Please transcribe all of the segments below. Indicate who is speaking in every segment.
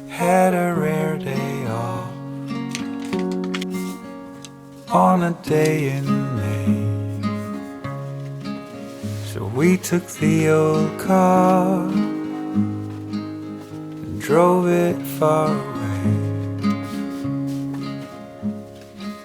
Speaker 1: Had a rare day off on a day in May, so we took the old car and drove it far away.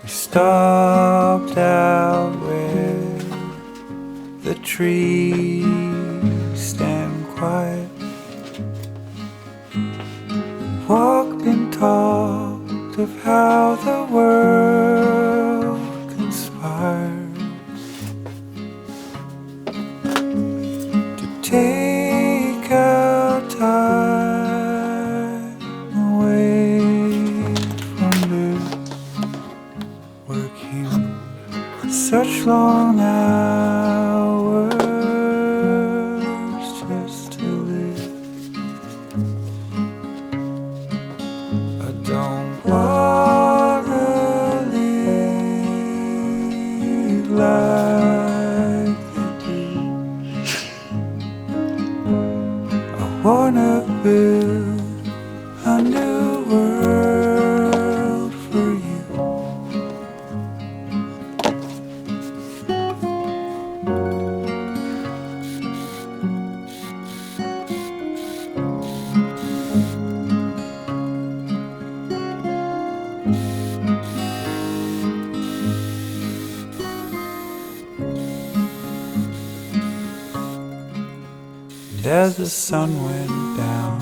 Speaker 1: We stopped out where the trees stand quiet, walked and talked of how the world conspires to take our time away from this, working such long hours just to live. I don't wanna live like they do. I wanna build a new world for you. As the sun went down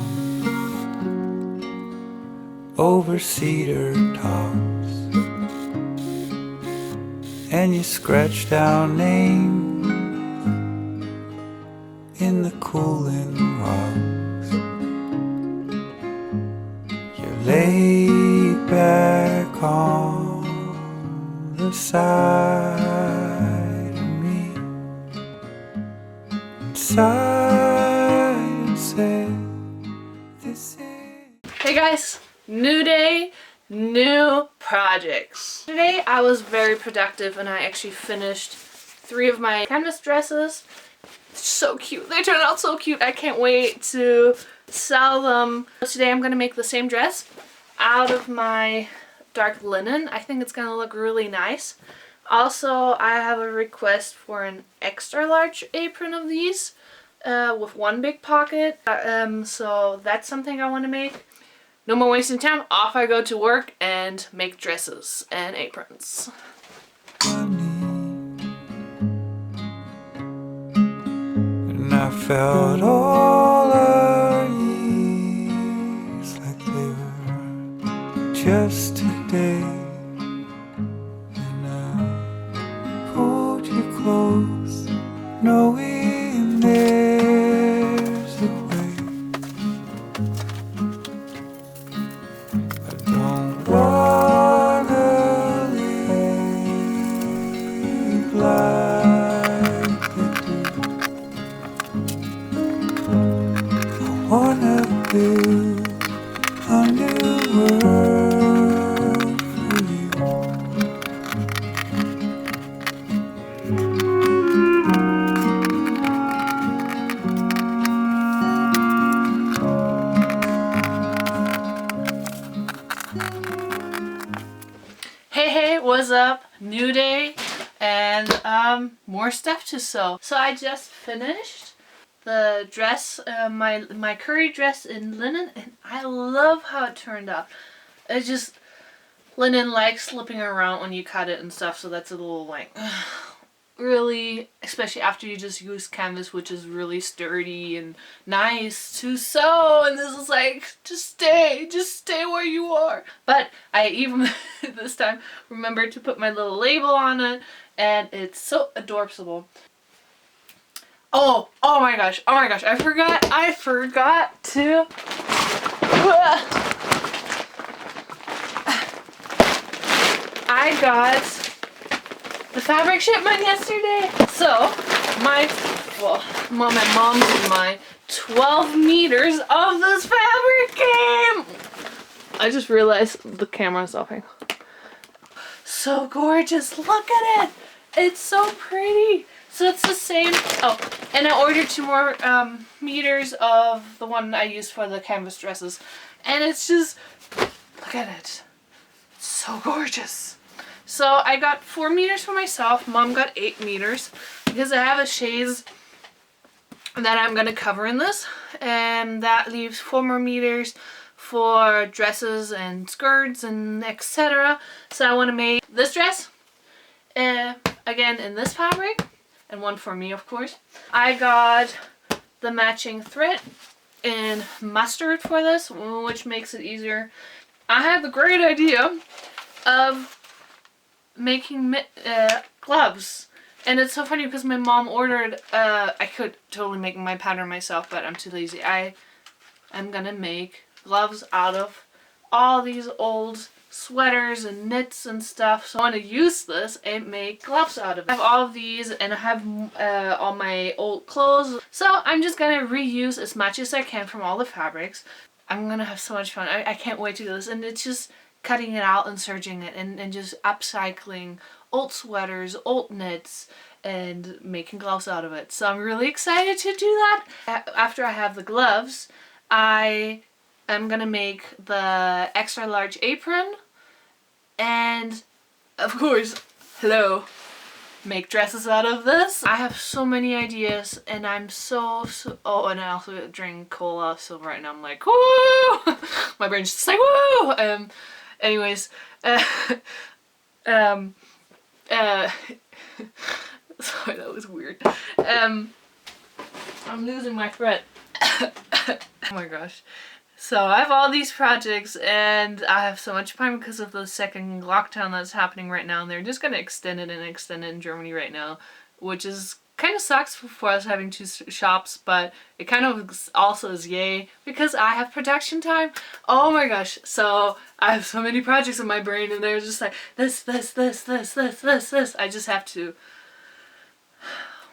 Speaker 1: over cedar tops, and you scratched our names in the cooling rocks, you laid back on the side of me, inside.
Speaker 2: Hey guys, new day, new projects. Today I was very productive and I actually finished 3 of my canvas dresses. So cute. They turned out so cute. I can't wait to sell them. Today I'm going to make the same dress out of my dark linen. I think it's going to look really nice. Also, I have a request for an extra large apron of these. With one big pocket, so that's something I want to make. No more wasting time, off I go to work and make dresses and aprons.
Speaker 1: And I felt all our years like they were just today, and I pulled you close, knowing there's a way. I don't wanna live like they do. I wanna build a new world for you.
Speaker 2: Hey, what's up? New day and more stuff to sew. So I just finished the dress, my curry dress in linen, and I love how it turned out. It just, linen likes slipping around when you cut it and stuff, so that's a little like really, especially after you just use canvas, which is really sturdy and nice to sew, and this is like, just stay where you are. But I even this time remembered to put my little label on it, and it's so adorable. Oh my gosh, I forgot to I got the fabric shipment yesterday. So my mom and my 12 meters of this fabric came. I just realized the camera's off. So gorgeous, look at it. It's so pretty. So it's the same. Oh, and I ordered 2 more meters of the one I used for the canvas dresses. And it's just, look at it. It's so gorgeous. So I got 4 meters for myself. Mom got 8 meters because I have a shades that I'm going to cover in this. And that leaves 4 more meters for dresses and skirts and etc. So I want to make this dress again in this fabric. And one for me, of course. I got the matching thread in mustard for this, which makes it easier. I had the great idea of making gloves. And it's so funny because my mom ordered, I could totally make my pattern myself, but I'm too lazy. I'm gonna make gloves out of all these old sweaters and knits and stuff. So I want to use this and make gloves out of it. I have all of these and I have all my old clothes. So I'm just gonna reuse as much as I can from all the fabrics. I'm gonna have so much fun. I can't wait to do this. And it's just cutting it out and serging it and just upcycling old sweaters, old knits, and making gloves out of it. So I'm really excited to do that. After I have the gloves, I'm gonna make the extra large apron and of course, hello, make dresses out of this. I have so many ideas and I'm so oh, and I also drink cola, so right now I'm like, woo! My brain's just like, woo! Anyways, sorry, that was weird. I'm losing my thread. Oh my gosh. So I have all these projects and I have so much time because of the second lockdown that's happening right now, and they're just going to extend it in Germany right now, which is kind of sucks for us having 2 shops, but it kind of also is yay because I have production time. Oh my gosh. So I have so many projects in my brain and they're just like this. I just have to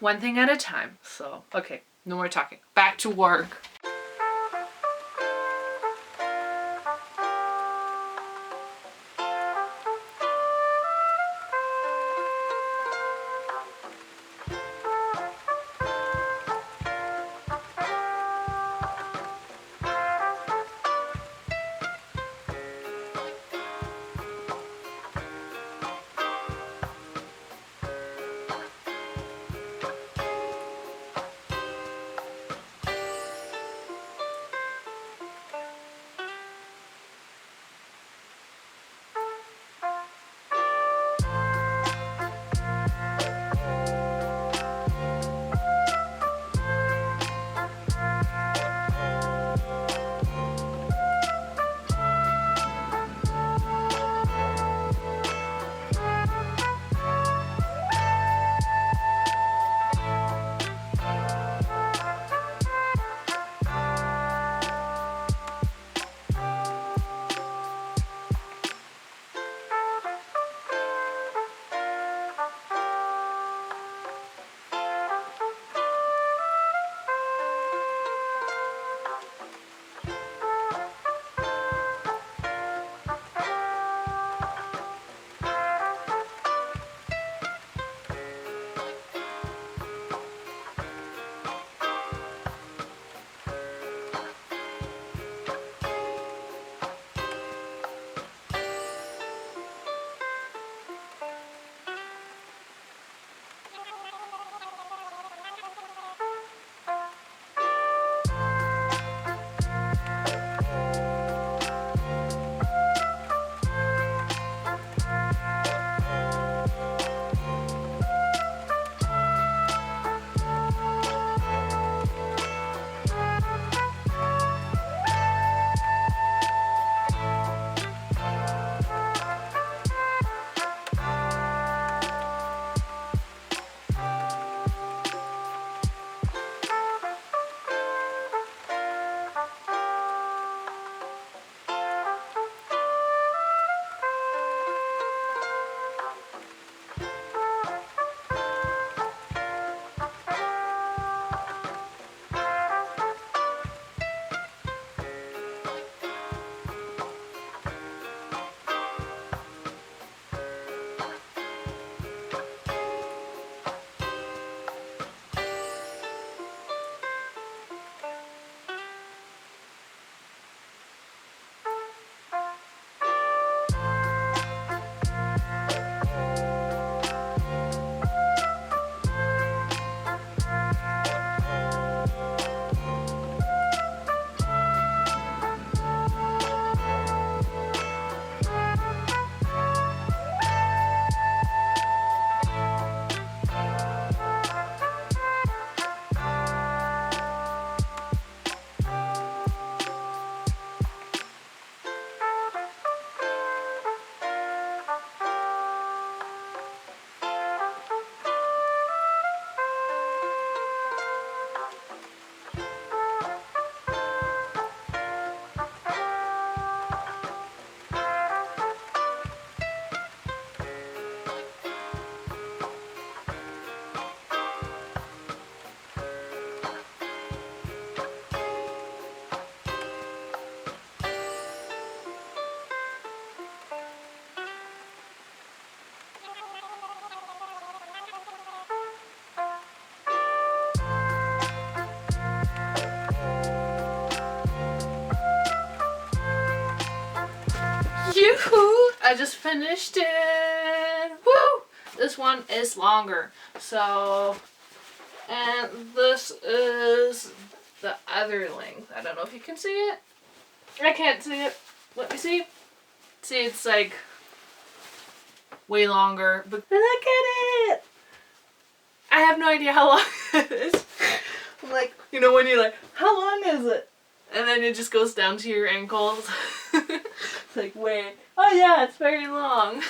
Speaker 2: one thing at a time. So, okay, no more talking. Back to work. Yoo-hoo! I just finished it. Woo! This one is longer. So, and this is the other length. I don't know if you can see it. I can't see it. Let me see. See, it's like way longer. But look at it! I have no idea how long it is. I'm like, you know when you're like, how long is it? And then it just goes down to your ankles. It's like, wait. Oh yeah, it's very long.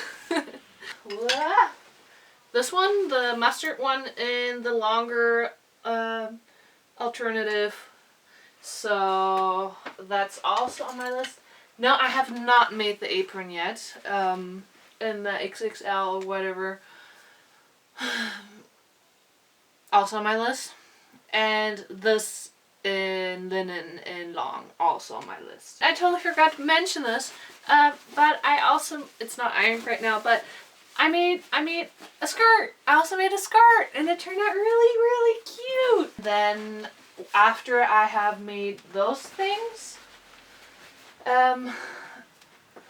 Speaker 2: This one, the mustard one, and the longer alternative. So that's also on my list. No, I have not made the apron yet. In the XXL or whatever. Also on my list. And this in linen and long, also on my list. I totally forgot to mention this, but I also, it's not ironed right now, but I made a skirt. I also made a skirt, and it turned out really, really cute. Then after I have made those things,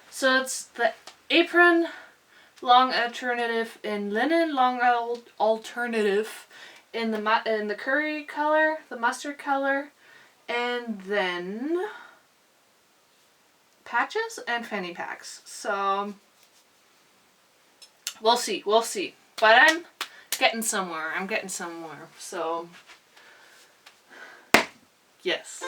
Speaker 2: so it's the apron, long alternative in linen, long alternative in the curry color, the mustard color, and then patches and fanny packs. So we'll see. But I'm getting somewhere. So yes.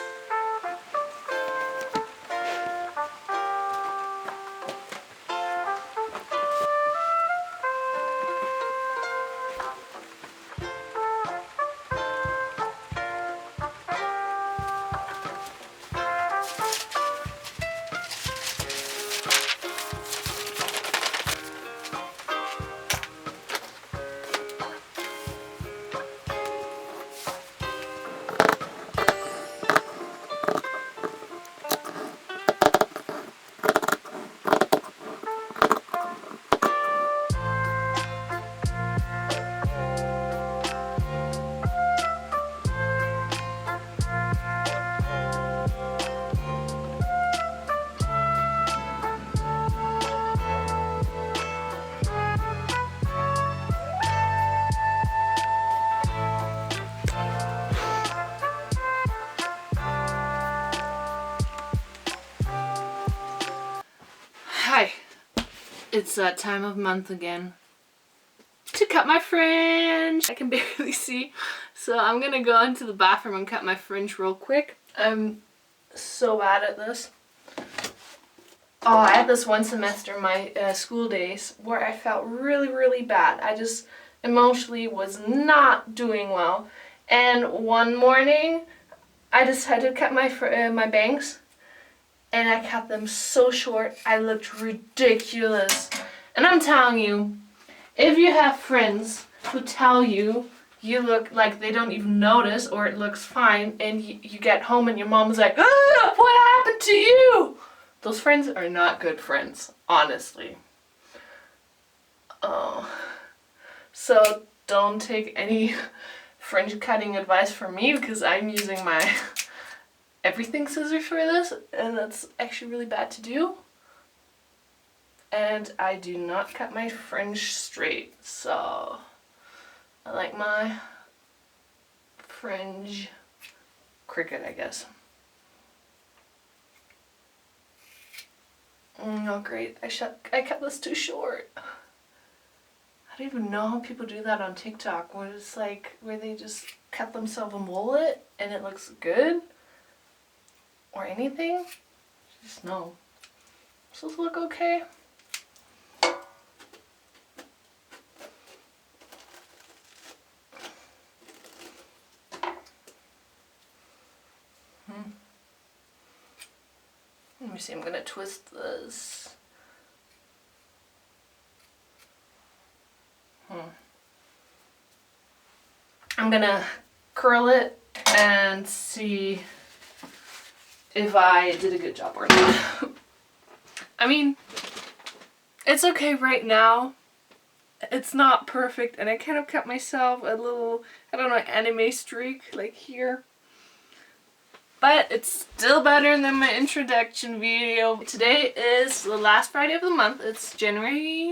Speaker 2: Hi, it's that time of month again to cut my fringe. I can barely see, so I'm gonna go into the bathroom and cut my fringe real quick. I'm so bad at this. Oh, I had this one semester in my school days where I felt really, really bad. I just emotionally was not doing well. And one morning, I decided to cut my bangs. And I cut them so short, I looked ridiculous. And I'm telling you, if you have friends who tell you you look like they don't even notice or it looks fine, and you get home and your mom's like, ah, what happened to you? Those friends are not good friends, honestly. Oh. So don't take any fringe cutting advice from me, because I'm using my everything scissors for this, and that's actually really bad to do. And I do not cut my fringe straight, so I like my fringe crooked, I guess. Oh great, I cut this too short. I don't even know how people do that on TikTok, where it's like, where they just cut themselves a mullet and it looks good. Or anything. Just no. Does this look okay? Let me see, I'm gonna twist this. I'm gonna curl it and see if I did a good job or not. I mean, it's okay right now. It's not perfect, and I kind of cut myself a little, I don't know, anime streak, like here. but it's still better than my introduction video. Today is the last Friday of the month. It's January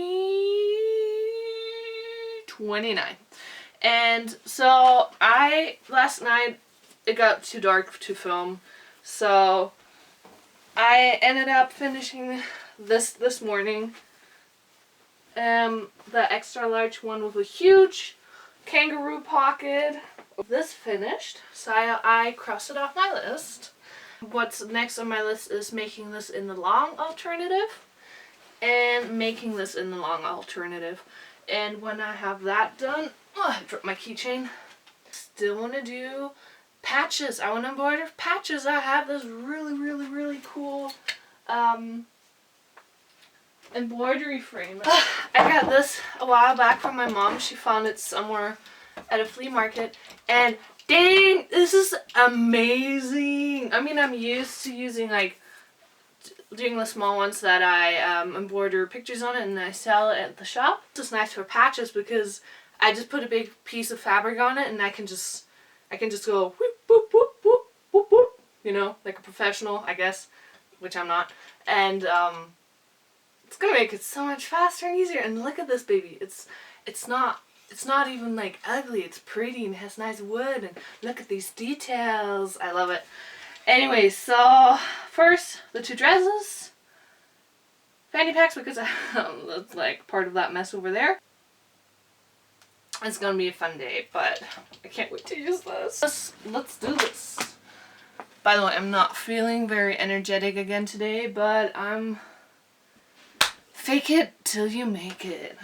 Speaker 2: 29th. And so last night it got too dark to film, so I ended up finishing this morning. The extra large one with a huge kangaroo pocket. This finished, so I crossed it off my list. What's next on my list is making this in the long alternative and making this in the long alternative. And when I have that done, I dropped my keychain. Still want to do patches. I want to embroider patches. I have this really cool embroidery frame. I got this a while back from my mom. She found it somewhere at a flea market, and dang, this is amazing. I mean, I'm used to using doing the small ones that I embroider pictures on it and I sell it at the shop. It's just nice for patches because I just put a big piece of fabric on it and I can just go whoop whoop whoop whoop whoop whoop, you know, like a professional, I guess, which I'm not. And it's gonna make it so much faster and easier. And look at this baby. It's not even like ugly. It's pretty and has nice wood, and look at these details. I love it. Anyway, so first the two dresses, fanny packs, because that's like part of that mess over there. It's gonna be a fun day, but I can't wait to use this. Let's do this. By the way, I'm not feeling very energetic again today, but I'm fake it till you make it.